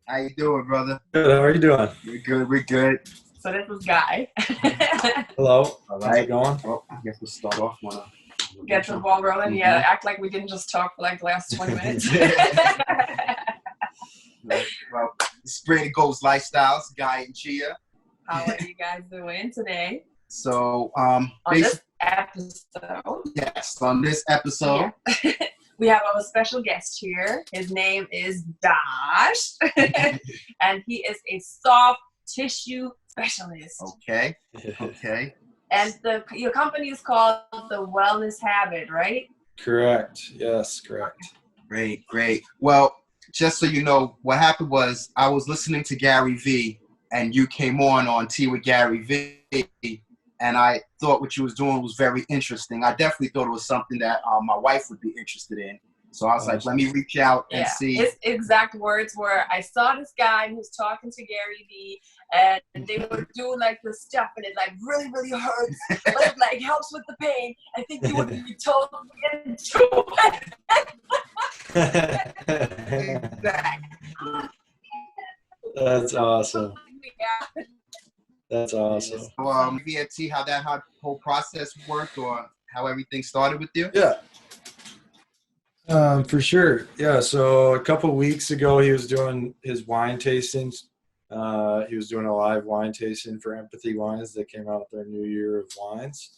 How you doing, brother? Good. How are you doing? We're good. We're good. So this is Guy. Hello. All How's it right. going? Well, I guess we'll start off. Get the ball rolling. Mhm. Yeah, act like we didn't just talk for like the last 20 minutes. Well, Spring Goes Lifestyles, Guy and Chia. How are you guys doing today? So, On this episode, yes, on this episode, we have our special guest here. His name is Josh, and he is a soft tissue specialist. Okay. And your company is called The Wellness Habit, right? Correct. Yes, correct. Great. Well, just so you know, what happened was I was listening to Gary Vee, and you came on Tea with Gary Vee, and I thought what you was doing was very interesting. I definitely thought it was something that my wife would be interested in. So I was like, let me reach out and see. His exact words were, I saw this guy who was talking to Gary Vee, and they were doing like this stuff, and it like really, really hurts, but it like helps with the pain. I think you would be totally into it. That's awesome. That's awesome. So, and see how that whole process worked, or how everything started with you. Yeah. For sure. Yeah. So a couple of weeks ago, he was doing his wine tastings. He was doing a live wine tasting for Empathy Wines that came out with their new year of wines.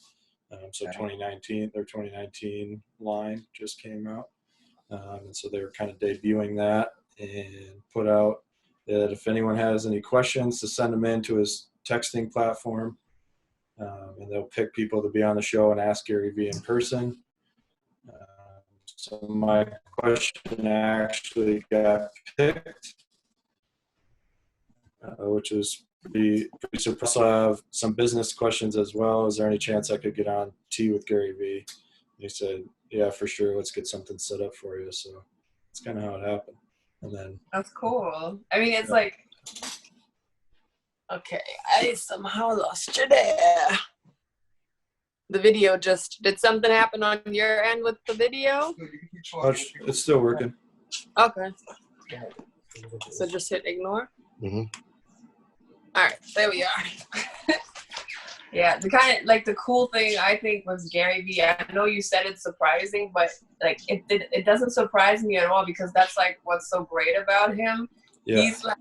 So 2019, their 2019 line just came out. And so they were kind of debuting that and put out that if anyone has any questions to send them in to his texting platform, and they'll pick people to be on the show and ask Gary Vee in person. So my question actually got picked, which is pretty surprising. I have some business questions as well. Is there any chance I could get on Tea with Gary Vee? He said, yeah, for sure. Let's get something set up for you. So that's kind of how it happened. And then that's cool. I mean, it's like, okay, I somehow lost you there. The video did something happen on your end with the video? It's still working. Okay. So just hit ignore? Mm-hmm. All right, there we are. Yeah, the cool thing I think was Gary Vee. I know you said it's surprising, but like it doesn't surprise me at all, because that's like what's so great about him. Yeah. He's like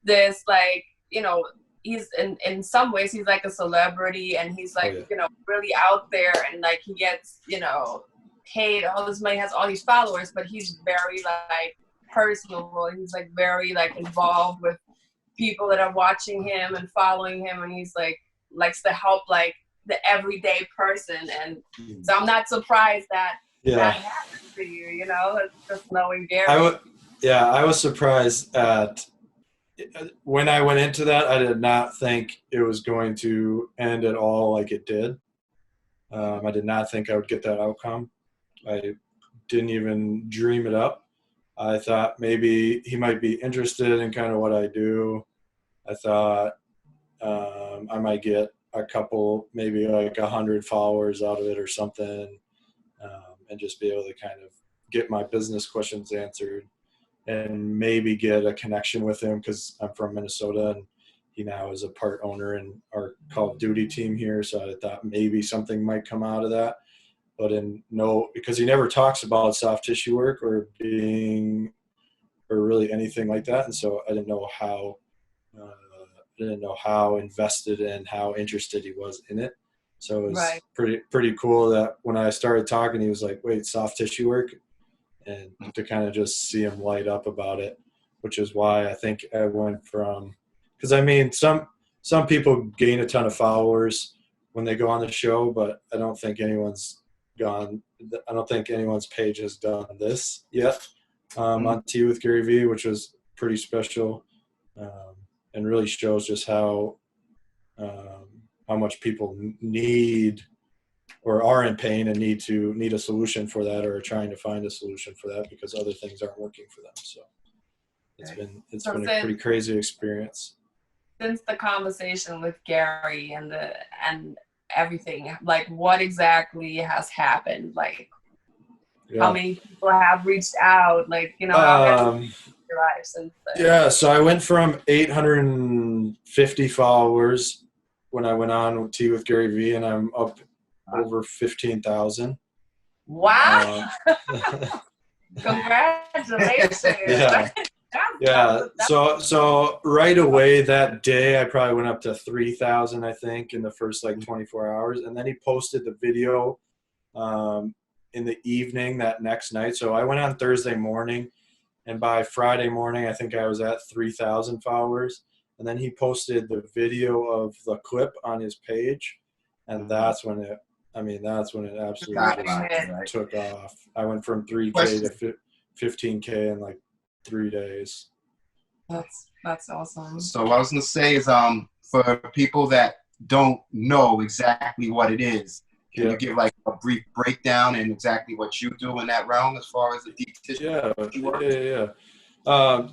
this, like, you know, he's in some ways he's like a celebrity, and he's like, you know, really out there, and like he gets, you know, paid all this money, has all these followers, but he's very like personable. He's like very like involved with people that are watching him and following him, and he's like likes to help like the everyday person. And so I'm not surprised that that happened to you, you know, just knowing Gary. I was surprised at when I went into that. I did not think it was going to end at all like it did. I did not think I would get that outcome. I didn't even dream it up. I thought maybe he might be interested in kind of what I do. I thought I might get a couple, maybe like 100 followers out of it or something, and just be able to kind of get my business questions answered and maybe get a connection with him, because I'm from Minnesota and he now is a part owner in our Call of Duty team here. So I thought maybe something might come out of that, but because he never talks about soft tissue work or really anything like that. And so I didn't know how invested and how interested he was in it. So it was pretty cool that when I started talking, he was like, wait, soft tissue work? And to kind of just see him light up about it, which is why I think I went from, because I mean, some people gain a ton of followers when they go on the show, but I don't think anyone's page has done this yet on Tea with Gary Vee, which was pretty special. And really shows just how much people need or are in pain and need a solution for that, or are trying to find a solution for that because other things aren't working for them. So it's been a pretty crazy experience. Since the conversation with Gary and everything, like what exactly has happened? Like how many people have reached out? Like, you know, your life since then? Yeah, so I went from 850 followers when I went on Tea with Gary Vee, and I'm up over 15,000. Wow! Congratulations! Yeah. Yeah. So right away that day, I probably went up to 3,000, I think, in the first like 24 hours. And then he posted the video in the evening that next night. So I went on Thursday morning, and by Friday morning, I think I was at 3,000 followers. And then he posted the video of the clip on his page, and that's when it absolutely took off. I went from 3K to 15K in like 3 days. That's awesome. So what I was gonna say is, for people that don't know exactly what it is, can you give like a brief breakdown and exactly what you do in that realm as far as the deep tissue?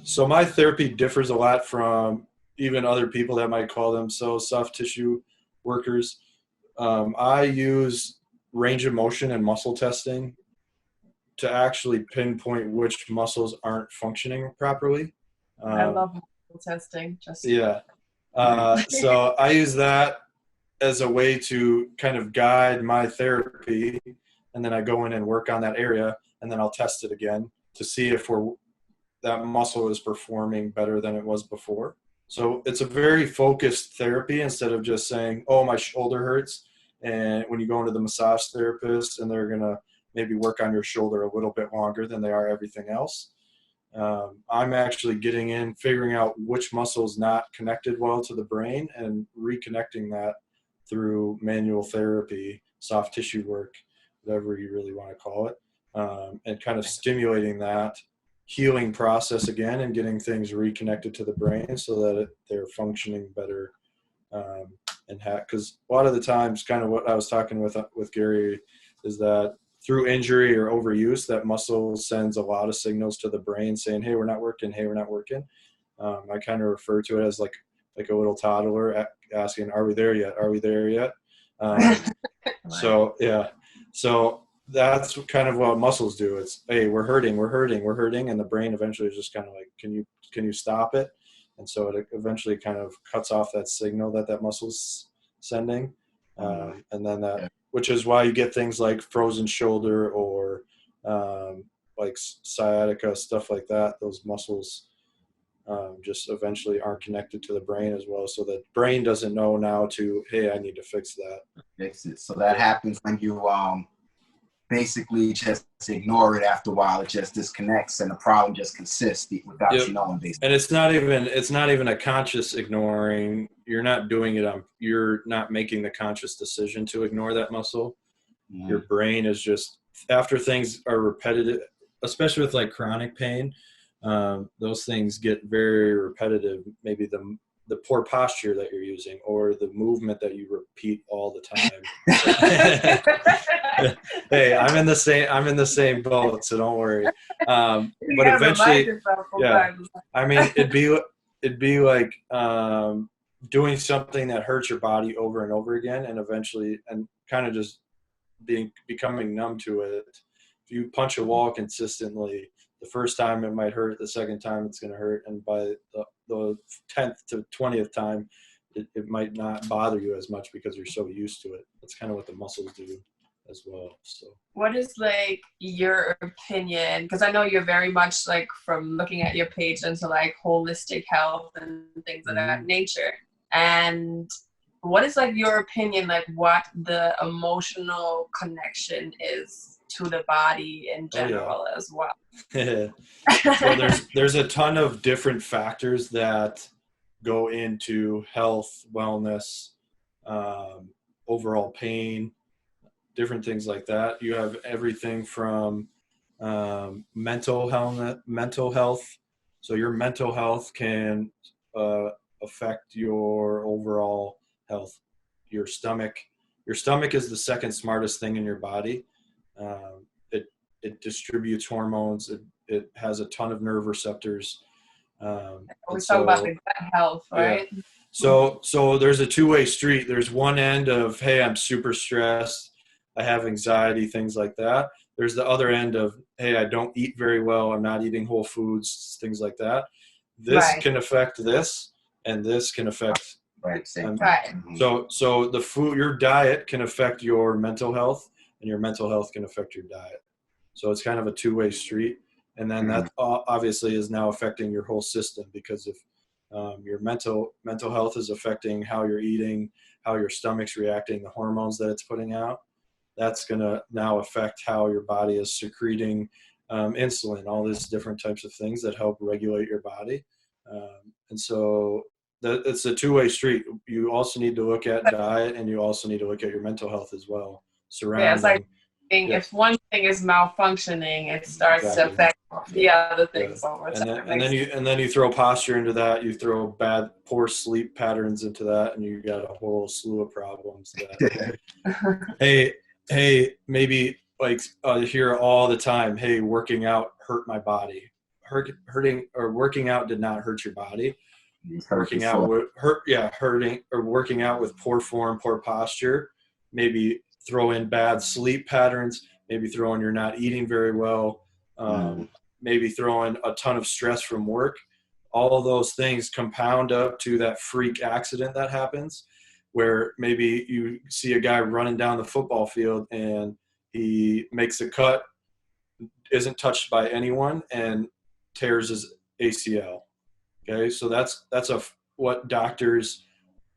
So my therapy differs a lot from even other people that might call themselves soft tissue workers. I use range of motion and muscle testing to actually pinpoint which muscles aren't functioning properly. I love muscle testing. So I use that as a way to kind of guide my therapy, and then I go in and work on that area, and then I'll test it again to see if that muscle is performing better than it was before. So it's a very focused therapy instead of just saying, oh, my shoulder hurts. And when you go into the massage therapist and they're going to maybe work on your shoulder a little bit longer than they are everything else. I'm actually getting in, figuring out which muscle is not connected well to the brain and reconnecting that through manual therapy, soft tissue work, whatever you really want to call it, and kind of stimulating that healing process again and getting things reconnected to the brain so that they're functioning better. Because a lot of the times, kind of what I was talking with Gary is that through injury or overuse, that muscle sends a lot of signals to the brain saying, hey, we're not working. Hey, we're not working. I kind of refer to it as like a little toddler asking, are we there yet? Are we there yet? So that's kind of what muscles do. It's, hey, we're hurting. And the brain eventually is just kind of like, can you stop it? And so it eventually kind of cuts off that signal that muscle's sending. And then which is why you get things like frozen shoulder or like sciatica, stuff like that. Those muscles just eventually aren't connected to the brain as well. So the brain doesn't know now hey, I need to fix that. Fix it. So that happens when you basically just ignore it. After a while, it just disconnects and the problem just consists without you knowing, basically. And it's not even a conscious ignoring. You're not doing it you're not making the conscious decision to ignore that muscle. Mm. Your brain is just, after things are repetitive, especially with like chronic pain, those things get very repetitive. Maybe the poor posture that you're using or the movement that you repeat all the time. Hey, I'm in the same boat, so don't worry. But eventually, I mean, it'd be like doing something that hurts your body over and over again, and eventually, and kind of just becoming numb to it. If you punch a wall consistently, the first time it might hurt, the second time it's going to hurt, and by the 10th to 20th time, it might not bother you as much because you're so used to it. That's kind of what the muscles do as well. So what is like your opinion, because I know you're very much like from looking at your page into like holistic health and things of that nature, and what is like your opinion, like what the emotional connection is to the body in general as well? So there's a ton of different factors that go into health, wellness, overall pain, different things like that. You have everything from mental health. So your mental health can affect your overall health. Your stomach is the second smartest thing in your body. It distributes hormones. It has a ton of nerve receptors. We talk about the gut health, right? Yeah. So there's a two-way street. There's one end of, hey, I'm super stressed, I have anxiety, things like that. there's the other end of, hey, I don't eat very well, I'm not eating whole foods, things like that. This can affect this, and this can affect. Right. Same. Right. So the food, your diet can affect your mental health, and your mental health can affect your diet. So it's kind of a two-way street. And then that obviously is now affecting your whole system, because if your mental health is affecting how you're eating, how your stomach's reacting, the hormones that it's putting out, that's going to now affect how your body is secreting insulin, all these different types of things that help regulate your body. And so it's a two-way street. You also need to look at diet, and you also need to look at your mental health as well. Yeah, it's like if one thing is malfunctioning, it starts to affect the other things over time. And then you throw posture into that. You throw poor sleep patterns into that, and you got a whole slew of problems. That hey, maybe like hear all the time. Hey, working out hurt my body. Hurting or working out did not hurt your body. Working out with poor form, poor posture, maybe throw in bad sleep patterns, maybe throw in you're not eating very well, maybe throw in a ton of stress from work. All of those things compound up to that freak accident that happens, where maybe you see a guy running down the football field and he makes a cut, isn't touched by anyone, and tears his ACL. Okay, so that's what doctors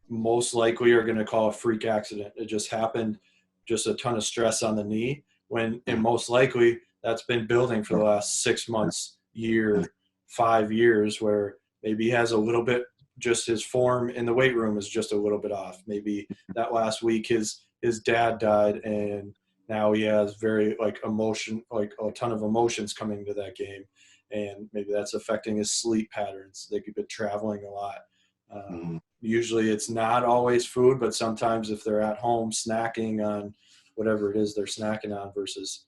most likely are going to call a freak accident. It just happened, just a ton of stress on the knee, when and most likely that's been building for the last 6 months, year, 5 years, where maybe he has a little bit, just his form in the weight room is just a little bit off. Maybe that last week his dad died, and now he has very like a ton of emotions coming to that game. And maybe that's affecting his sleep patterns. They could be traveling a lot. Usually it's not always food, but sometimes if they're at home snacking on whatever it is they're snacking on versus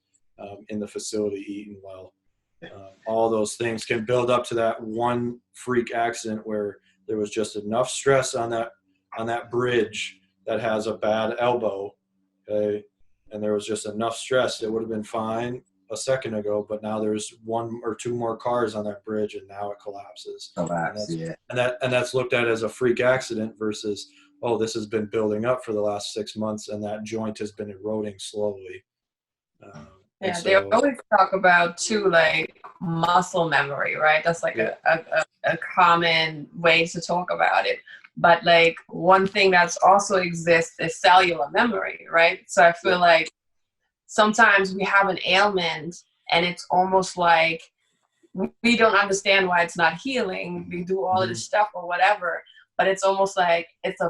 in the facility eating well. All those things can build up to that one freak accident where there was just enough stress on that bridge that has a bad elbow, okay? And there was just enough stress. It would have been fine a second ago, but now there's 1 or 2 more cars on that bridge, and now it collapses. And that's looked at as a freak accident versus, oh, this has been building up for the last 6 months, and that joint has been eroding slowly. They always talk about too, like muscle memory, right? That's like a common way to talk about it. But like one thing that's also exists is cellular memory, right? So I feel like sometimes we have an ailment and it's almost like we don't understand why it's not healing. We do all of this stuff or whatever, but it's almost like it's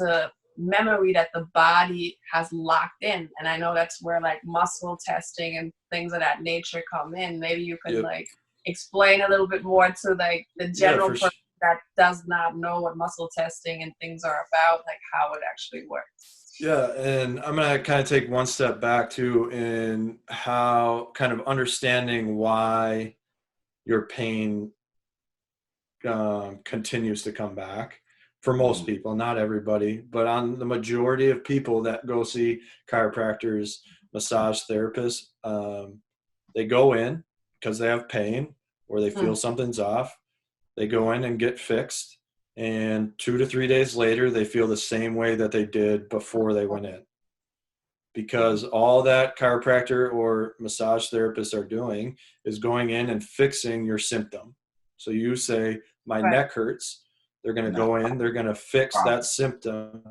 a memory that the body has locked in. And I know that's where like muscle testing and things of that nature come in. Maybe you could like explain a little bit more to like the general person that does not know what muscle testing and things are about, like how it actually works. Yeah, and I'm going to kind of take one step back too in how kind of understanding why your pain continues to come back for most people, not everybody, but on the majority of people that go see chiropractors, massage therapists, they go in because they have pain or they feel something's off. They go in and get fixed. And 2 to 3 days later, they feel the same way that they did before they went in. Because all that chiropractor or massage therapists are doing is going in and fixing your symptom. So you say, my neck hurts. They're going to go in. They're going to fix that symptom.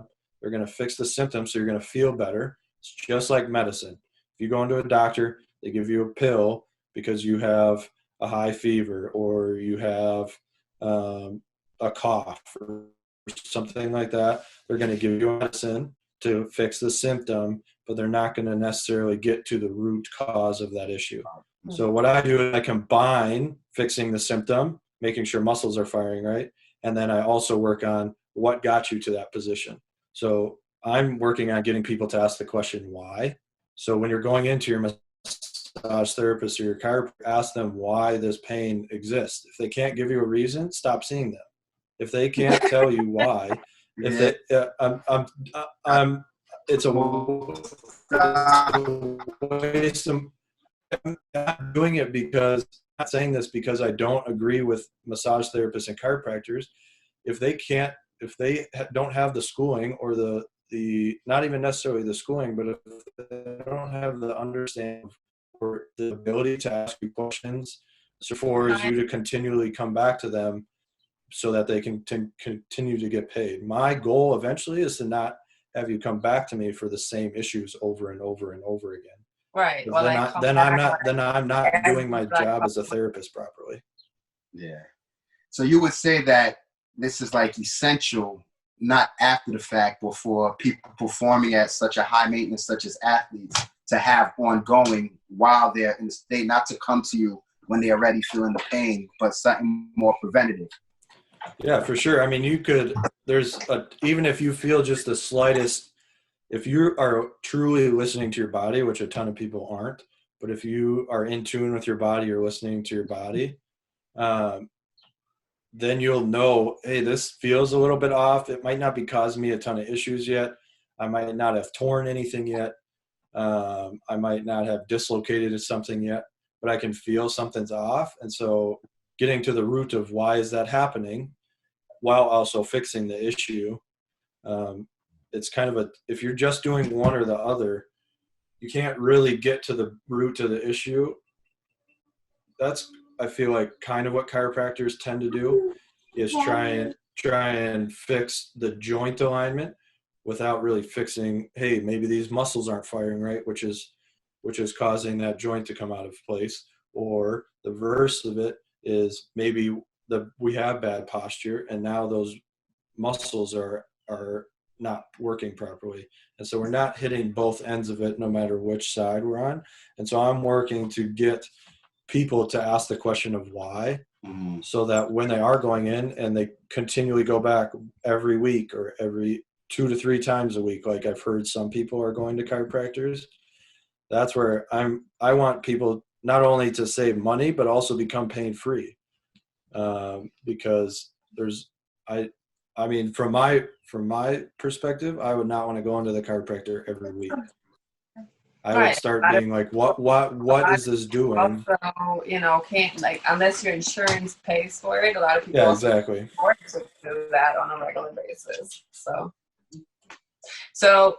They're going to fix the symptom so you're going to feel better. It's just like medicine. If you go into a doctor, they give you a pill because you have a high fever or you have a cough or something like that. They're going to give you medicine to fix the symptom, but they're not going to necessarily get to the root cause of that issue. So what I do is I combine fixing the symptom, making sure muscles are firing right, and then I also work on what got you to that position. So I'm working on getting people to ask the question, why? So when you're going into your massage therapist or your chiropractor, ask them why this pain exists. If they can't give you a reason, stop seeing them. If they can't tell you why, if they, it's a waste of, I'm not doing it because, I'm not saying this because I don't agree with massage therapists and chiropractors. If they don't have the schooling or the not even necessarily the schooling, but if they don't have the understanding or the ability to ask you questions, so for you to continually come back to them so that they can continue to get paid. My goal eventually is to not have you come back to me for the same issues over and over and over again. Right. Well, then I'm not doing my job as a therapist properly. Yeah. So you would say that this is like essential, not after the fact, but for people performing at such a high maintenance, such as athletes, to have ongoing while they're in the state, not to come to you when they're already feeling the pain, but something more preventative. Yeah, for sure. I mean, even if you feel just the slightest, if you are truly listening to your body, which a ton of people aren't, but if you are in tune with your body, you're listening to your body, then you'll know, hey, this feels a little bit off. It might not be causing me a ton of issues yet. I might not have torn anything yet. I might not have dislocated something yet, but I can feel something's off. And so getting to the root of why is that happening while also fixing the issue. It's kind of if you're just doing one or the other, you can't really get to the root of the issue. That's, I feel like, kind of what chiropractors tend to do, is try and fix the joint alignment without really fixing, hey, maybe these muscles aren't firing right, which is causing that joint to come out of place. Or the reverse of it is maybe we have bad posture and now those muscles are not working properly. And so we're not hitting both ends of it no matter which side we're on. And so I'm working to get people to ask the question of why, so that when they are going in and they continually go back every week or every 2 to 3 times a week, like I've heard some people are going to chiropractors, that's where I want people not only to save money, but also become pain free. Because I mean, from my perspective, I would not want to go into the chiropractor every week. I would start being like, what is this doing? Also, can't, like, unless your insurance pays for it, a lot of people exactly afford to do that on a regular basis. So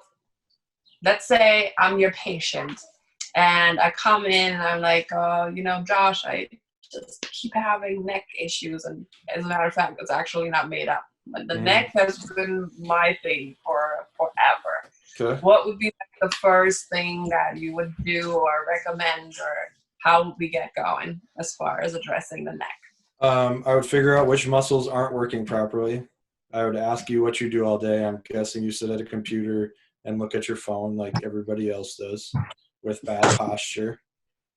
let's say I'm your patient and I come in and I'm like, Josh, I just keep having neck issues. And as a matter of fact, it's actually not made up. But the neck has been my thing for forever. Okay. What would be the first thing that you would do or recommend, or how would we get going as far as addressing the neck? I would figure out which muscles aren't working properly. I would ask you what you do all day. I'm guessing you sit at a computer and look at your phone like everybody else does with bad posture.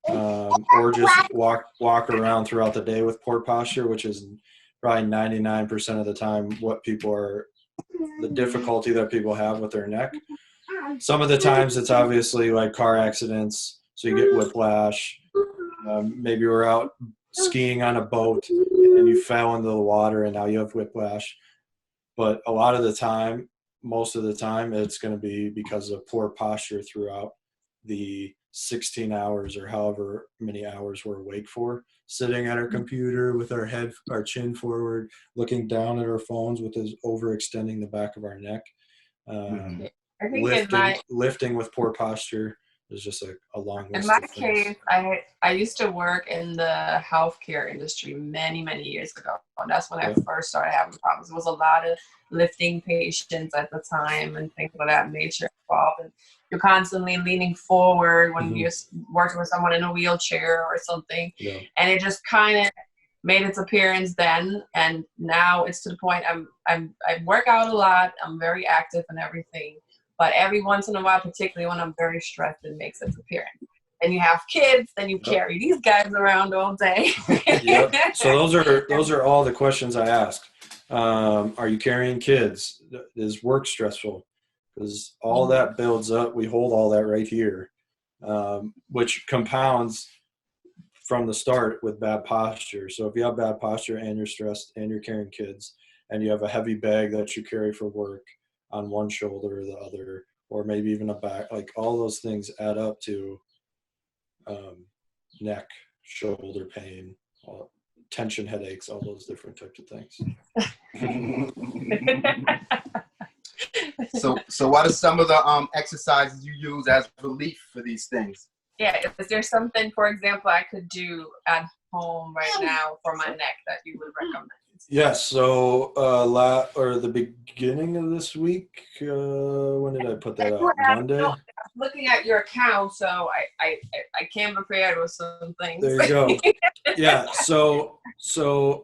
Or just walk around throughout the day with poor posture, which is probably 99% of the time the difficulty that people have with their neck. Some of the times it's obviously like car accidents, so you get whiplash. Maybe you're out skiing on a boat and you fell into the water and now you have whiplash. But a lot of the time, most of the time, it's going to be because of poor posture throughout the 16 hours or however many hours we're awake for, sitting at our computer with our chin forward, looking down at our phones with us overextending the back of our neck. I think lifting with poor posture is just a long list. In my case, I used to work in the healthcare industry many, many years ago. And that's when I first started having problems. There was a lot of lifting patients at the time and things of that nature involved. And you're constantly leaning forward when you're working with someone in a wheelchair or something. Yeah. And it just kind of made its appearance then. And now it's to the point I work out a lot. I'm very active and everything. But every once in a while, particularly when I'm very stressed, it makes its appearance. And you have kids, then you carry these guys around all day. Yep. So those are all the questions I ask. Are you carrying kids? Is work stressful? Because all that builds up. We hold all that right here, which compounds from the start with bad posture. So if you have bad posture and you're stressed and you're carrying kids and you have a heavy bag that you carry for work on one shoulder or the other, or maybe even a back, like all those things add up to neck, shoulder pain, tension headaches, all those different types of things. So what are some of the exercises you use as relief for these things? Yeah, is there something, for example, I could do at home right now for my neck that you would recommend? Yes. So the beginning of this week, when did I put that up? Monday? I'm looking at your account, so I came prepared with some things. There you go. Yeah. So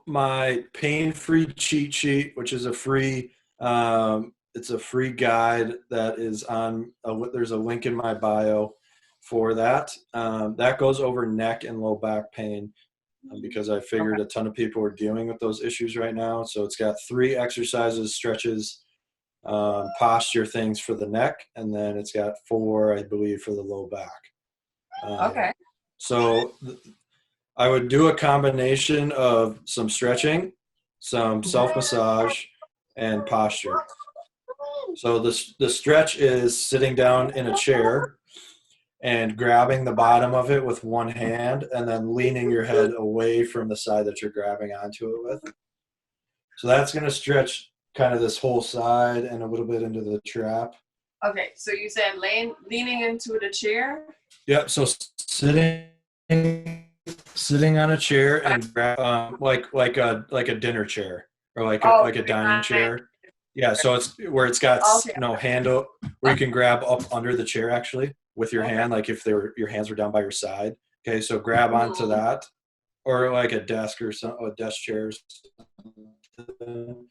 my pain-free cheat sheet, which is a free, it's a free guide that is on, there's a link in my bio for that. That goes over neck and low back pain. Because I figured a ton of people are dealing with those issues right now. So it's got 3 exercises, stretches, posture things for the neck, and then it's got 4, I believe, for the low back. Okay. So I would do a combination of some stretching, some self-massage, and posture. So the stretch is sitting down in a chair and grabbing the bottom of it with one hand and then leaning your head away from the side that you're grabbing onto it with. So that's going to stretch kind of this whole side and a little bit into the trap. Okay, so you said leaning into the chair? Yep, so sitting on a chair and grab, like a dinner chair or like a dining chair. Yeah, so it's where it's got handle where you can grab up under the chair actually with your hand, like if your hands were down by your side. Okay, so grab onto that, or like a desk or a desk chair, and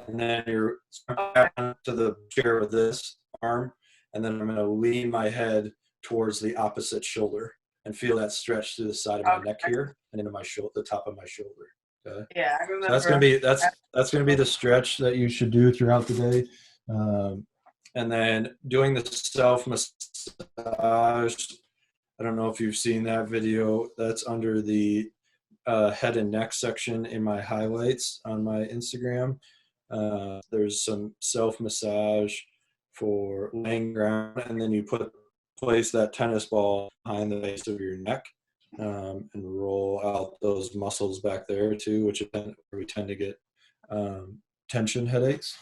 then you're grab onto the chair with this arm, and then I'm going to lean my head towards the opposite shoulder and feel that stretch through the side of my neck here and into my the top of my shoulder. Okay. Yeah, I remember. So that's gonna be the stretch that you should do throughout the day, and then doing the self massage. I don't know if you've seen that video. That's under the head and neck section in my highlights on my Instagram. There's some self massage for laying ground, and then you place that tennis ball behind the base of your neck. And roll out those muscles back there too, which we tend to get tension headaches.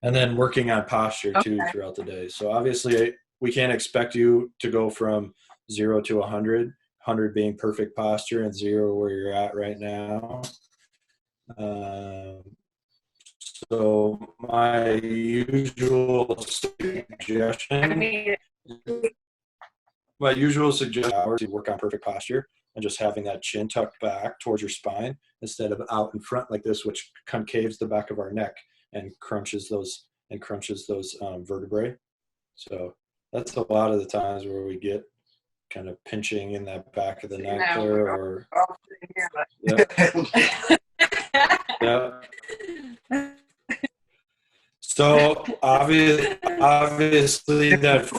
And then working on posture too throughout the day. So obviously we can't expect you to go from 0 to 100, 100 being perfect posture and 0 where you're at right now. So my usual suggestion is to work on perfect posture and just having that chin tucked back towards your spine instead of out in front like this, which concaves the back of our neck and crunches those vertebrae. So that's a lot of the times where we get kind of pinching in that back of the neck there, or yeah. So obviously that.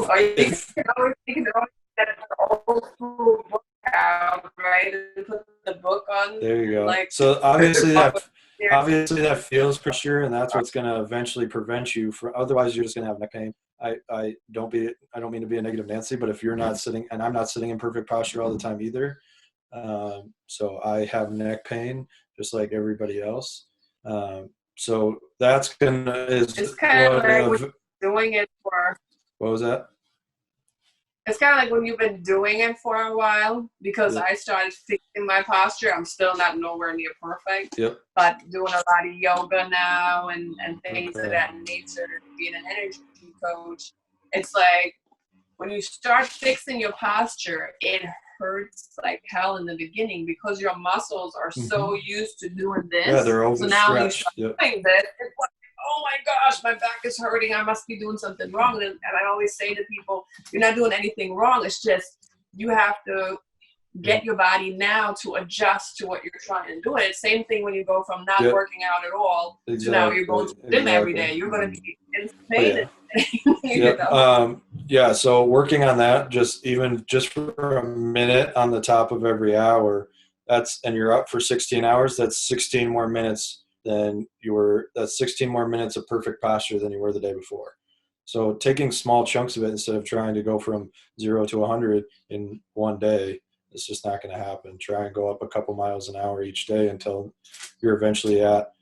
Old school book out, right? And put the book on. There you go. So obviously that feels pressure, and that's what's going to eventually prevent you from. Otherwise, you're just going to have neck pain. I don't mean to be a negative Nancy, but if you're not sitting, and I'm not sitting in perfect posture all the time either, so I have neck pain just like everybody else. So that's it's kind of like when you're doing it for. What was that? It's kind of like when you've been doing it for a while, because I started fixing my posture. I'm still not nowhere near perfect, but doing a lot of yoga now and things of that nature, being an energy coach. It's like when you start fixing your posture, it hurts like hell in the beginning because your muscles are so used to doing this. Yeah, they're overstretched. So now you start doing this, it's like, oh my gosh, my back is hurting. I must be doing something wrong. And I always say to people, you're not doing anything wrong. It's just you have to get your body now to adjust to what you're trying to do. And it's the same thing when you go from not working out at all to now you're going to the gym every day. You're going to be in pain. You know? So working on that, just for a minute on the top of every hour, and you're up for 16 hours, that's 16 more minutes that's 16 more minutes of perfect posture than you were the day before. So taking small chunks of it instead of trying to go from 0 to 100 in one day, It's just not going to happen. Try and go up a couple miles an hour each day until you're eventually at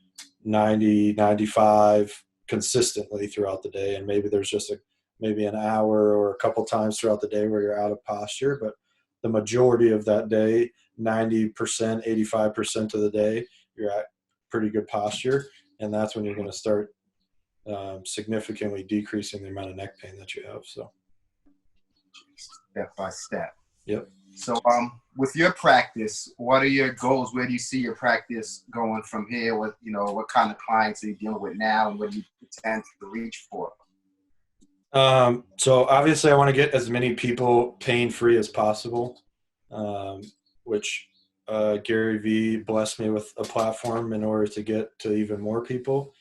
90, 95 consistently throughout the day. And maybe there's just maybe an hour or a couple times throughout the day where you're out of posture, but the majority of that day, 90%, 85% of the day, you're at pretty good posture. And that's when you're going to start significantly decreasing the amount of neck pain that you have. So step by step. Yep. So with your practice, what are your goals? Where do you see your practice going from here? What kind of clients are you dealing with now, and what do you intend to reach for? So obviously I want to get as many people pain-free as possible, which Gary Vee blessed me with a platform in order to get to even more people.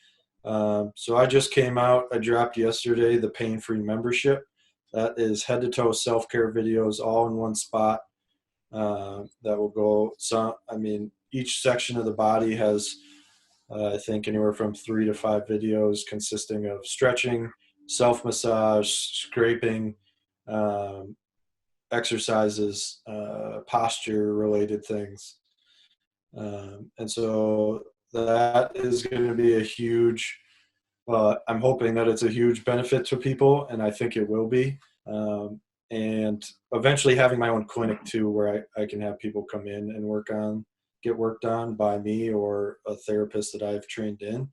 So I just came out, I dropped yesterday the pain-free membership. That is head-to-toe self-care videos all in one spot. That will go, each section of the body has, I think, anywhere from 3 to 5 videos consisting of stretching, self-massage, scraping, exercises, posture-related things. And so that is going to be a huge, I'm hoping that it's a huge benefit to people, and I think it will be. And eventually having my own clinic too, where I can have people come in and get worked on by me or a therapist that I've trained in,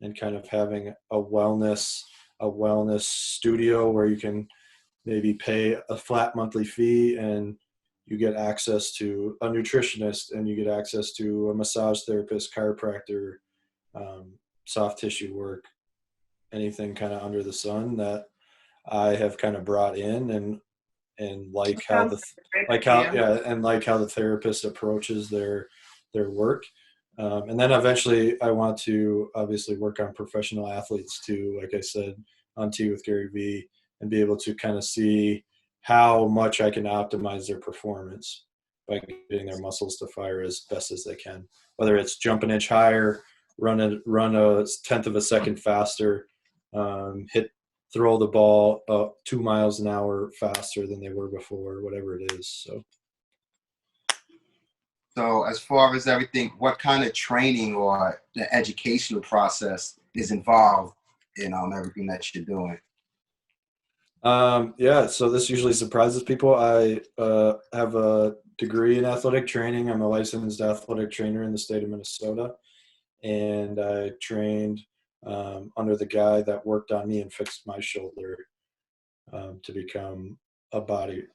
and kind of having a wellness studio where you can maybe pay a flat monthly fee and you get access to a nutritionist, and you get access to a massage therapist, chiropractor, soft tissue work, anything kind of under the sun that I have kind of brought in, and like how the therapist approaches their work. And then eventually I want to obviously work on professional athletes too, like I said, on Tea with Gary Vee, and be able to kind of see how much I can optimize their performance by getting their muscles to fire as best as they can. Whether it's jump an inch higher, run a 1/10 of a second faster, throw the ball 2 miles an hour faster than they were before, whatever it is. So as far as everything, what kind of training or the educational process is involved in everything that you're doing? So this usually surprises people. I have a degree in athletic training. I'm a licensed athletic trainer in the state of Minnesota, and I trained under the guy that worked on me and fixed my shoulder to become a body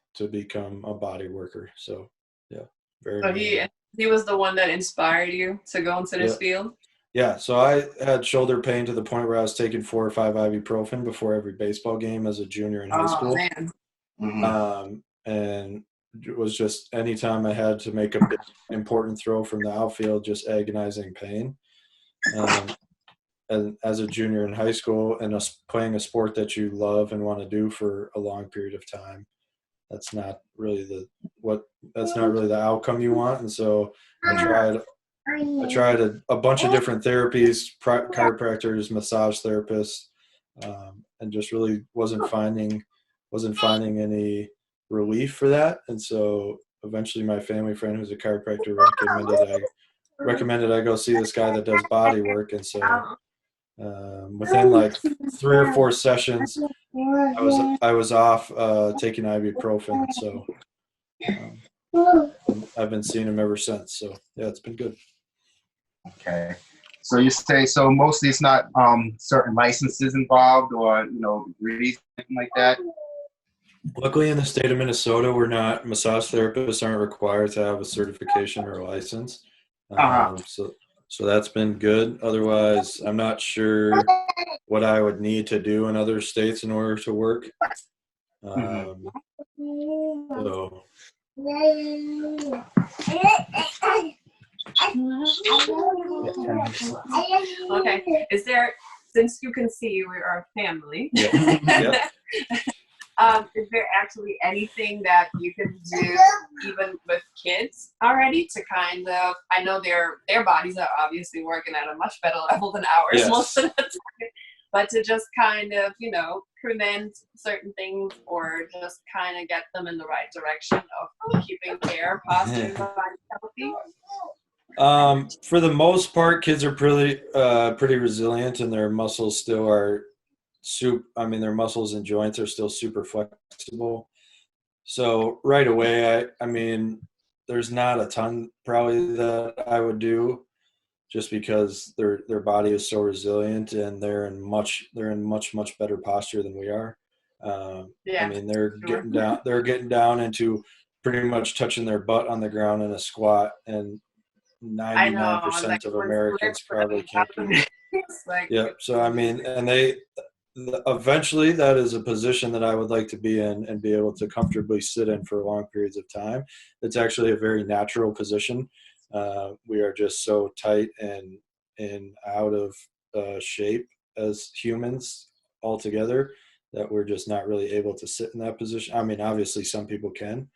worker. So yeah, So he was the one that inspired you to go into this field? Yeah, so I had shoulder pain to the point where I was taking 4 or 5 ibuprofen before every baseball game as a junior in high school. Man. Mm-hmm. And it was just anytime I had to make a big, important throw from the outfield, just agonizing pain. And as a junior in high school and playing a sport that you love and want to do for a long period of time, that's not really the outcome you want. And so I tried a bunch of different therapies, chiropractors, massage therapists, and just really wasn't finding any relief for that. And so eventually my family friend, who's a chiropractor, recommended I go see this guy that does body work. And so within like 3 or 4 sessions, I was off taking ibuprofen. So I've been seeing him ever since. So yeah, it's been good. Okay. So you say, so mostly it's not certain licenses involved or, degrees, anything like that? Luckily in the state of Minnesota, massage therapists aren't required to have a certification or a license. So that's been good. Otherwise, I'm not sure what I would need to do in other states in order to work. Okay. Since you can see we are a family, is there actually anything that you can do even with kids already to kind of, I know their bodies are obviously working at a much better level than ours most of the time, but to just kind of, prevent certain things or just kind of get them in the right direction of keeping their posture and body healthy? For the most part, kids are pretty resilient, and their muscles still are their muscles and joints are still super flexible. So right away, I mean, there's not a ton probably that I would do, just because their body is so resilient, and they're in much better posture than we are. I mean, they're getting down into pretty much touching their butt on the ground in a squat, and 99% of Americans probably can't do it. Yep. So I mean, and eventually that is a position that I would like to be in and be able to comfortably sit in for long periods of time. It's actually a very natural position. We are just so tight and out of shape as humans altogether that we're just not really able to sit in that position. I mean, obviously some people can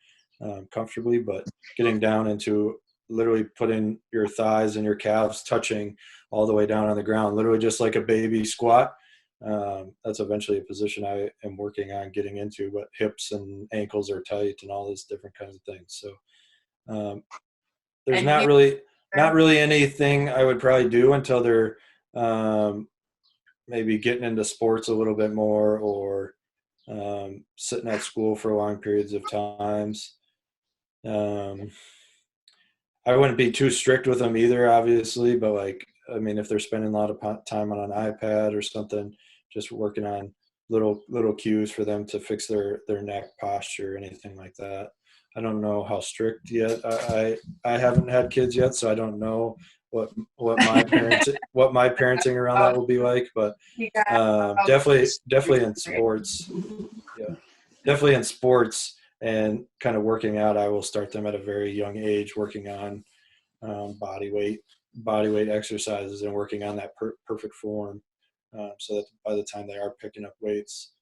comfortably, but getting down into literally putting your thighs and your calves touching all the way down on the ground, literally just like a baby squat. That's eventually a position I am working on getting into, but hips and ankles are tight and all these different kinds of things. So there's not really anything I would probably do until they're maybe getting into sports a little bit more, or sitting at school for long periods of times. I wouldn't be too strict with them either, obviously, but I mean, if they're spending a lot of time on an iPad or something, just working on little cues for them to fix their neck posture, anything like that. I don't know how strict yet. I haven't had kids yet, so I don't know what my parenting around that will be like. But definitely in sports, yeah, definitely in sports and kind of working out. I will start them at a very young age, working on body weight exercises and working on that perfect form, so that by the time they are picking up weights,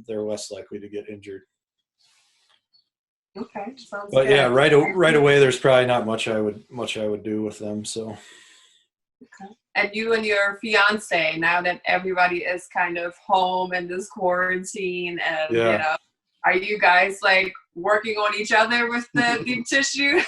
they're less likely to get injured. Okay, sounds but good. Yeah, right away there's probably not much I would do with them. So okay. And you and your fiance, now that everybody is kind of home in this quarantine, and are you guys working on each other with the deep tissue?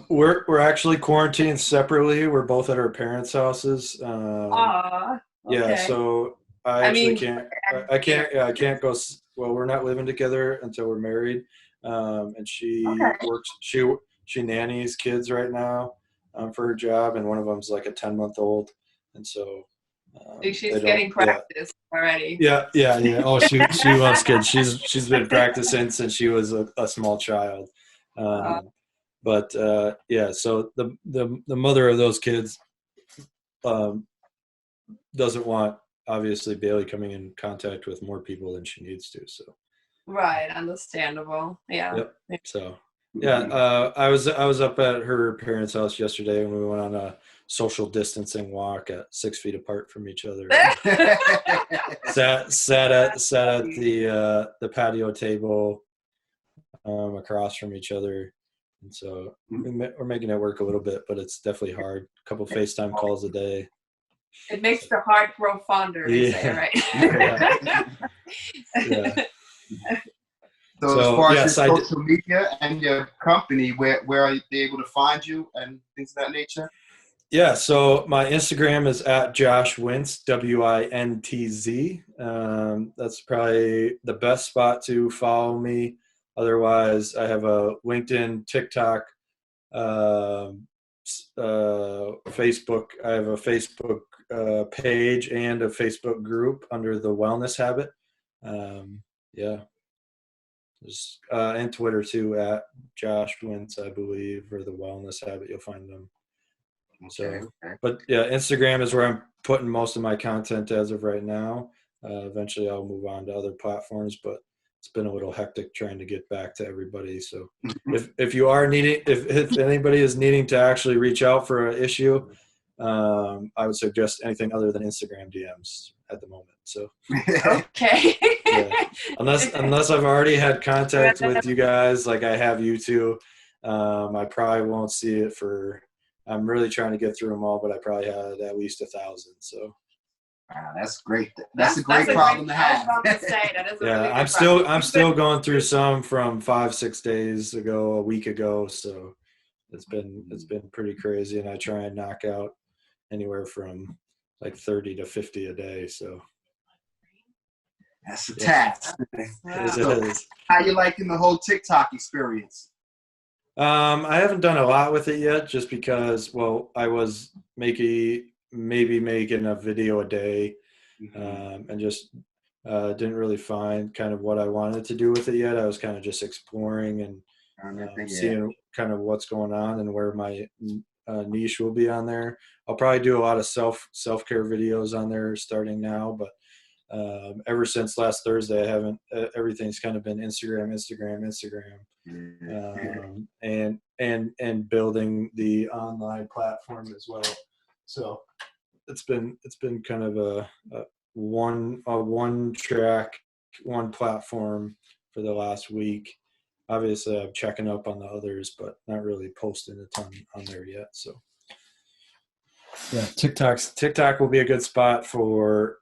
We're actually quarantined separately. We're both at our parents' houses. Okay. Yeah, so I can't go. Well, we're not living together until we're married. And she works. She nannies kids right now for her job, and one of them's like a 10-month-old, and so she's getting practice already. Yeah. Oh, she loves kids. She's been practicing since she was a small child. But so the mother of those kids doesn't want, obviously, Bailey coming in contact with more people than she needs to. So. Right, understandable. Yeah. Yep. So I was up at her parents' house yesterday, and we went on a social distancing walk at 6 feet apart from each other. sat at the patio table across from each other, and so we're making it work a little bit, but it's definitely hard. A couple FaceTime calls a day. It makes the heart grow fonder, they say, right? Yeah. So as far as your social media and your company, where are they able to find you and things of that nature? Yeah, so my Instagram is at Josh Wintz, WINTZ. That's probably the best spot to follow me. Otherwise, I have a LinkedIn, TikTok, Facebook. I have a Facebook page and a Facebook group under the Wellness Habit. And Twitter too, at Josh Wintz, I believe, or the Wellness Habit. You'll find them. So, but yeah, Instagram is where I'm putting most of my content as of right now. Eventually I'll move on to other platforms, but it's been a little hectic trying to get back to everybody. So if you are needing, if anybody is needing to actually reach out for an issue, I would suggest anything other than Instagram DMs at the moment. So, okay. Unless I've already had contact with you guys, like I have you two, I probably won't see it for, I'm really trying to get through them all, but I probably had at least 1,000. So Wow, that's great. That's a great problem to have. I was about to say, that is a really yeah, good I'm still going through some from 5-6 days ago, a week ago. So it's been pretty crazy, and I try and knock out anywhere from like 30 to 50 a day. So that's a task. Wow. So, how you liking the whole TikTok experience? I haven't done a lot with it yet, just because, well, I was maybe making a video a day, and just didn't really find kind of what I wanted to do with it yet. I was kind of just exploring and seeing kind of what's going on and where my niche will be on there. I'll probably do a lot of self-care videos on there starting now, but ever since last Thursday, I haven't. Everything's kind of been Instagram, and building the online platform as well. So it's been kind of a one track, one platform for the last week. Obviously, I'm checking up on the others, but not really posting a ton on there yet. So yeah, TikTok will be a good spot for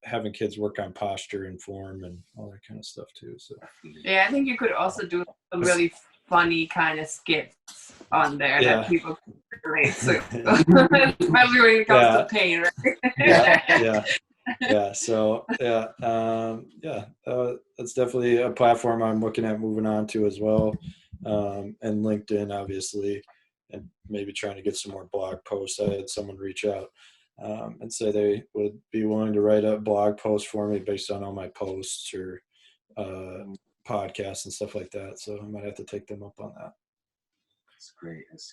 having kids work on posture and form and all that kind of stuff too. So yeah, I think you could also do some really funny kind of skits on there that people can relate to, especially when it comes to pain, right? Yeah. So that's definitely a platform I'm looking at moving on to as well, and LinkedIn, obviously, and maybe trying to get some more blog posts. I had someone reach out and say they would be willing to write a blog post for me based on all my posts or podcasts and stuff like that. So I might have to take them up on that. That's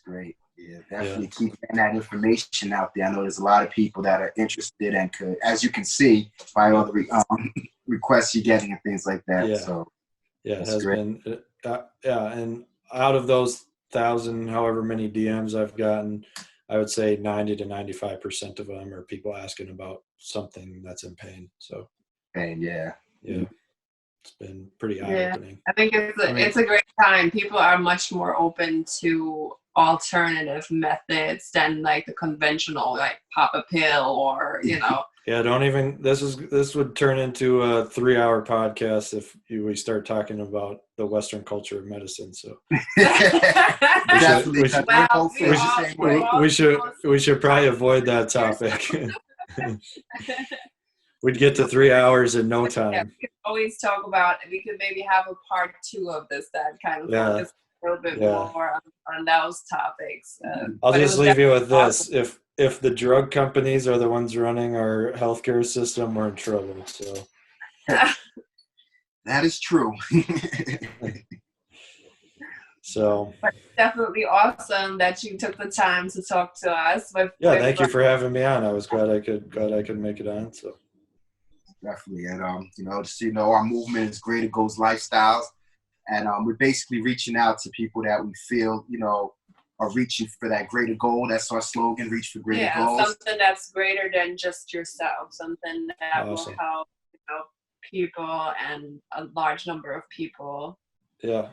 great. Yeah, definitely keep that information out there. I know there's a lot of people that are interested and could, as you can see by all the requests you're getting and things like that. Yeah. So it has been. And out of those 1,000, however many DMs I've gotten, I would say 90 to 95% of them are people asking about something that's in pain. So, and it's been pretty eye-opening. I think it's a great time. People are much more open to alternative methods than like the conventional, like pop a pill or, Yeah, don't even. This would turn into a 3-hour podcast if we start talking about the Western culture of medicine. So we should probably avoid that topic. We'd get to 3 hours in no time. Yeah, we could always talk about. We could maybe have a part 2 of this that kind of focus a little bit more on those topips. I'll just leave you with this: if the drug companies are the ones running our healthcare system, we're in trouble. So that is true. So but definitely awesome that you took the time to talk to us. Thank you for having me on. I was glad I could make it on. So definitely, and our movement is Greater Goals Lifestyles, and we're basically reaching out to people that we feel are reaching for that greater goal. That's our slogan: reach for greater goals. Something that's greater than just yourself. Something that will help people and a large number of people. Yeah.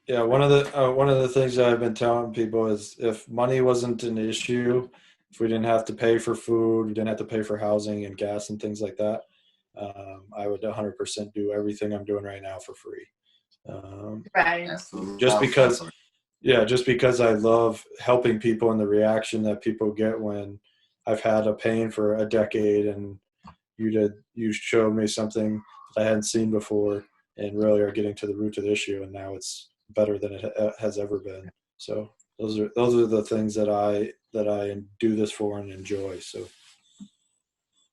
One of the things that I've been telling people is if money wasn't an issue, if we didn't have to pay for food, we didn't have to pay for housing and gas and things like that, I would 100% do everything I'm doing right now for free. Right. Just because I love helping people and the reaction that people get when I've had a pain for a decade and you showed me something that I hadn't seen before and really are getting to the root of the issue, and now it's better than it has ever been. So those are the things that I do this for and enjoy. So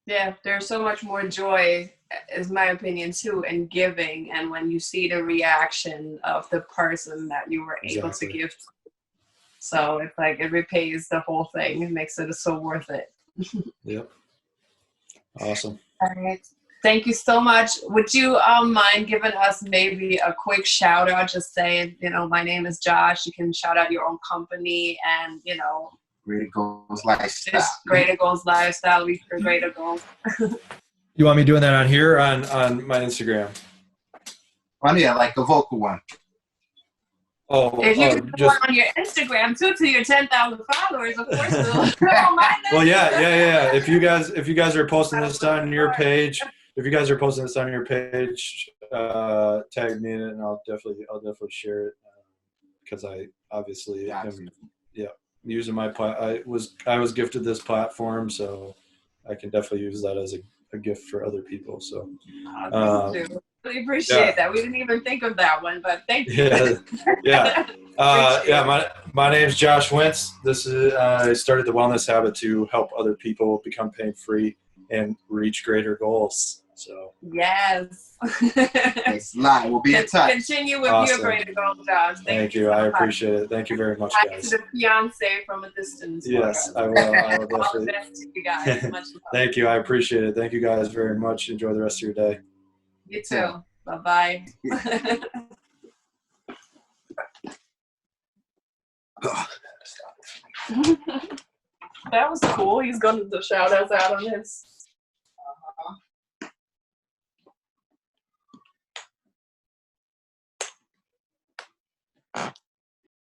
there's so much more joy, is my opinion too, in giving, and when you see the reaction of the person that you were able to give to. So it's like it repays the whole thing. It makes it so worth it. Yep. Awesome. All right. Thank you so much. Would you mind giving us maybe a quick shout out? Just saying, my name is Josh. You can shout out your own company and, Greater Goals Lifestyle. Greater Goals Lifestyle. Reach for greater goals. You want me doing that on here or on my Instagram? Like a vocal one. If you can just on your Instagram too to your 10,000 followers, of course we'll mind well, yeah. If you guys are posting this on your page, tag me in it, and I'll definitely share it because I obviously am using I was gifted this platform, so I can definitely use that as a gift for other people. So thank you. Really appreciate that. We didn't even think of that one, but thank you. My name's Josh Wintz. This is I started the Wellness Habit to help other people become pain-free and reach greater goals. So yes. Thanks a lot. We'll be in touch. Continue with your greater goals, Josh. Thank you. I appreciate it. Thank you very much, guys. To the fiance from a distance. Yes, I will. I will definitely. All the best to you guys. Much love. Thank you. I appreciate it. Thank you guys very much. Enjoy the rest of your day. You too. Bye-bye. That was cool. He's going to shout us out on his.